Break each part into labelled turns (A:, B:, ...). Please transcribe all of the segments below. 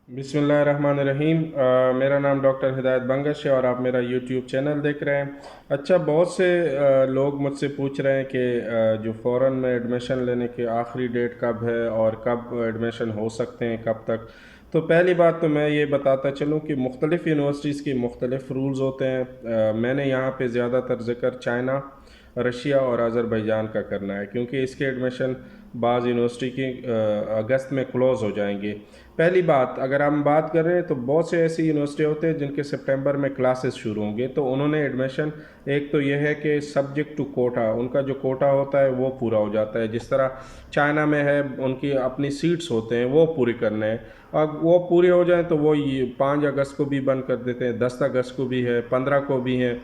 A: बिस्मिल्लाहिर्रहमानिर्रहीम। मेरा नाम डॉक्टर हिदायत बंगश है और आप मेरा यूट्यूब चैनल देख रहे हैं। अच्छा, बहुत से लोग मुझसे पूछ रहे हैं कि जो फ़ॉरेन में एडमिशन लेने की आखिरी डेट कब है और कब एडमिशन हो सकते हैं, कब तक। तो पहली बात तो मैं ये बताता चलूँ कि मुख्तलिफ़ यूनिवर्सिटीज़ की मुख्तलिफ़ रूल्स होते हैं। मैंने यहाँ पे ज़्यादातर ज़िक्र चाइना, रशिया और अज़रबैजान का करना है, क्योंकि इसके एडमिशन बाज़ यूनिवर्सिटी की अगस्त में क्लोज़ हो जाएंगे। पहली बात, अगर हम बात कर रहे हैं तो बहुत से ऐसी यूनिवर्सिटी होते हैं जिनके सितंबर में क्लासेस शुरू होंगे, तो उन्होंने एडमिशन, एक तो यह है कि सब्जेक्ट टू कोटा, उनका जो कोटा होता है वो पूरा हो जाता है। जिस तरह चाइना में है, उनकी अपनी सीट्स होते हैं वो पूरी करने हैं। अब वो पूरे हो जाएं तो वो ये 5 अगस्त को भी बंद कर देते हैं, 10 अगस्त को भी है, 15 को भी है।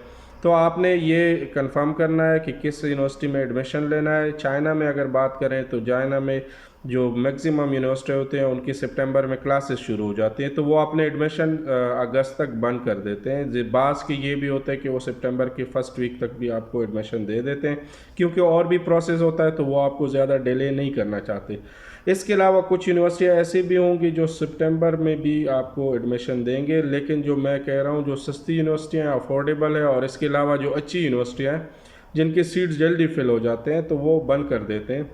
A: तो आपने ये कंफर्म करना है कि किस यूनिवर्सिटी में एडमिशन लेना है। चाइना में अगर बात करें तो चाइना में जो मैक्सिमम यूनिवर्सिटी होते हैं उनकी सितंबर में क्लासेस शुरू हो जाती हैं, तो वो अपने एडमिशन अगस्त तक बंद कर देते हैं। बास की ये भी होता है कि वो सितंबर की फर्स्ट वीक तक भी आपको एडमिशन दे देते हैं, क्योंकि और भी प्रोसेस होता है तो वो आपको ज़्यादा डिले नहीं करना चाहते। इसके अलावा कुछ यूनिवर्सिटियाँ ऐसी भी होंगी जो सितंबर में भी आपको एडमिशन देंगे, लेकिन जो मैं कह रहा हूँ, जो सस्ती यूनिवर्सिटियाँ अफोर्डेबल है और इसके अलावा जो अच्छी यूनिवर्सिटियाँ हैं जिनके सीट्स जल्दी फिल हो जाते हैं, तो वो बंद कर देते हैं।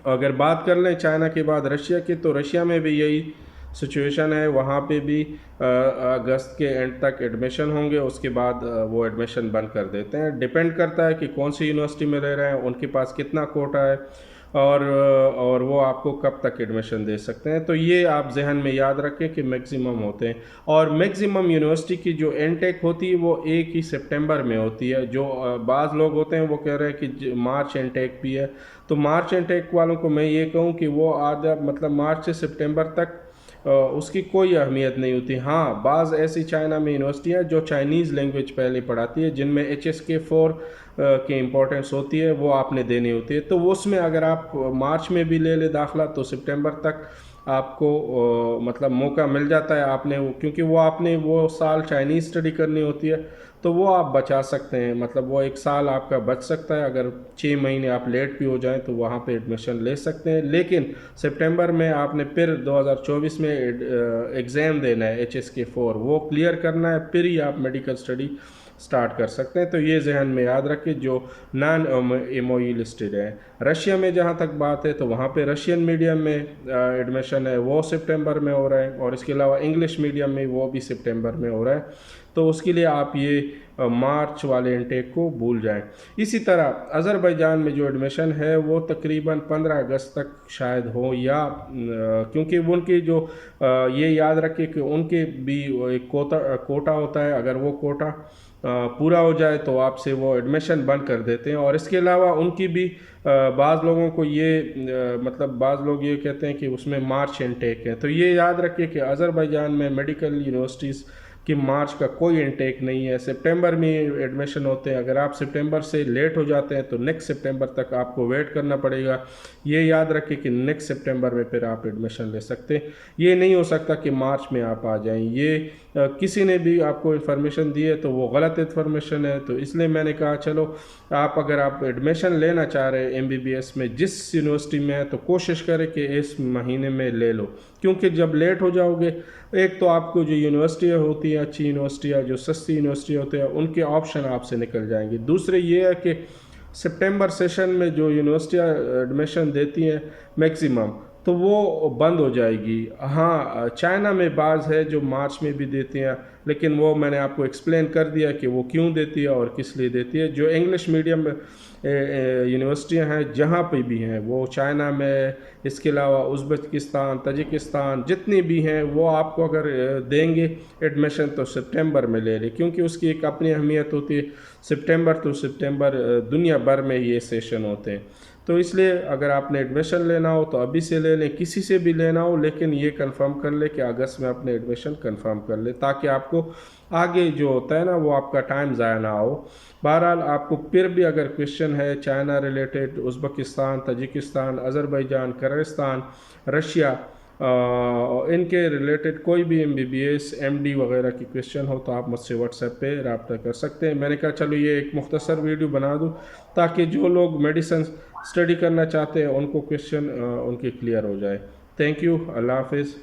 A: अगर बात कर लें चाइना के बाद रशिया की, तो रशिया में भी यही सिचुएशन है। वहाँ पे भी अगस्त के एंड तक एडमिशन होंगे, उसके बाद वो एडमिशन बंद कर देते हैं। डिपेंड करता है कि कौन सी यूनिवर्सिटी में ले रहे हैं, उनके पास कितना कोटा है और वो आपको कब तक एडमिशन दे सकते हैं। तो ये आप जहन में याद रखें कि मैक्सिमम होते हैं। और मैक्सिमम यूनिवर्सिटी की जो इनटेक होती है वो 1 ही सितंबर में होती है। जो बाज़ लोग होते हैं वो कह रहे हैं कि मार्च इनटेक भी है, तो मार्च इनटेक वालों को मैं ये कहूँ कि वो आधा, मतलब मार्च से सितंबर तक उसकी कोई अहमियत नहीं होती। हाँ, बाज़ ऐसी चाइना में यूनिवर्सिटियाँ जो चाइनीज़ लैंग्वेज पहले पढ़ाती है, जिनमें HSK 4 की इम्पोर्टेंस होती है, वो आपने देनी होती है। तो उसमें अगर आप मार्च में भी ले ले दाखिला तो सितंबर तक आपको मतलब मौका मिल जाता है। आपने क्योंकि वो आपने वो साल चाइनीज़ स्टडी करनी होती है, तो वो आप बचा सकते हैं। मतलब वो 1 साल आपका बच सकता है। अगर 6 महीने आप लेट भी हो जाएं तो वहाँ पे एडमिशन ले सकते हैं। लेकिन सितंबर में आपने फिर 2024 में एग्ज़ाम देना है HSK 4, वो क्लियर करना है, फिर ही आप मेडिकल स्टडी स्टार्ट कर सकते हैं। तो ये जहन में याद रखें जो नॉन MOE लिस्टेड है। रशिया में जहाँ तक बात है तो वहाँ पे रशियन मीडियम में एडमिशन है, वो सितंबर में हो रहा है, और इसके अलावा इंग्लिश मीडियम में वो भी सितंबर में हो रहा है। तो उसके लिए आप ये मार्च वाले इनटेक को भूल जाएं। इसी तरह अज़रबैजान में जो एडमिशन है वो तकरीबन 15 अगस्त तक शायद हो, या क्योंकि उनकी जो ये याद रखें कि उनके भी एक कोटा होता है। अगर वो कोटा पूरा हो जाए तो आपसे वो एडमिशन बंद कर देते हैं। और इसके अलावा उनकी भी बाज़ लोगों को ये मतलब बाज़ लोग ये कहते हैं कि उसमें मार्च इनटेक है। तो ये याद रखिए कि अज़रबैजान में मेडिकल यूनिवर्सिटीज़ कि मार्च का कोई इनटेक नहीं है, सितंबर में एडमिशन होते हैं। अगर आप सितंबर से लेट हो जाते हैं तो नेक्स्ट सितंबर तक आपको वेट करना पड़ेगा। ये याद रखें कि नेक्स्ट सितंबर में फिर आप एडमिशन ले सकते हैं। ये नहीं हो सकता कि मार्च में आप आ जाएं। ये किसी ने भी आपको इन्फॉर्मेशन दी है तो वो गलत इन्फॉर्मेशन है। तो इसलिए मैंने कहा चलो, अगर आप एडमिशन लेना चाह रहे हैं MBBS में जिस यूनिवर्सिटी में है, तो कोशिश करें कि इस महीने में ले लो, क्योंकि जब लेट हो जाओगे, एक तो आपको जो यूनिवर्सिटियाँ होती हैं, अच्छी यूनिवर्सिटियाँ, जो सस्ती यूनिवर्सिटी होती हैं, उनके ऑप्शन आपसे निकल जाएंगे। दूसरे ये है कि सितंबर सेशन में जो यूनिवर्सिटियाँ एडमिशन देती हैं मैक्सिमम, तो वो बंद हो जाएगी। हाँ, चाइना में बाज़ है जो मार्च में भी देती हैं, लेकिन वो मैंने आपको एक्सप्लेन कर दिया कि वो क्यों देती है और किस लिए देती है। जो इंग्लिश मीडियम यूनिवर्सिटियाँ हैं जहाँ पे भी हैं, वो चाइना में, इसके अलावा उज़्बेकिस्तान, तजिकिस्तान, जितनी भी हैं, वो आपको अगर देंगे एडमिशन तो सितंबर में ले लें, क्योंकि उसकी एक अपनी अहमियत होती है। सितंबर तो सितंबर दुनिया भर में ये सेशन होते हैं। तो इसलिए अगर आपने एडमिशन लेना हो तो अभी से ले लें, किसी से भी लेना हो, लेकिन ये कंफर्म कर ले कि अगस्त में अपने एडमिशन कंफर्म कर ले, ताकि आपको आगे जो होता है ना वो आपका टाइम ज़ाया ना हो। बहरहाल, आपको फिर भी अगर क्वेश्चन है China related, Uzbekistan, Tajikistan, Azerbaijan, Kyrgyzstan, Russia, इनके रिलेटेड कोई भी MBBS MD वगैरह की क्वेश्चन हो तो आप मुझसे व्हाट्सएप पे रब्ता कर सकते हैं। मैंने कहा चलो ये एक मुख्तसर वीडियो बना दूं, ताकि जो लोग मेडिसिन स्टडी करना चाहते हैं उनको क्वेश्चन उनके क्लियर हो जाए। Thank you. अल्लाह हाफिज़।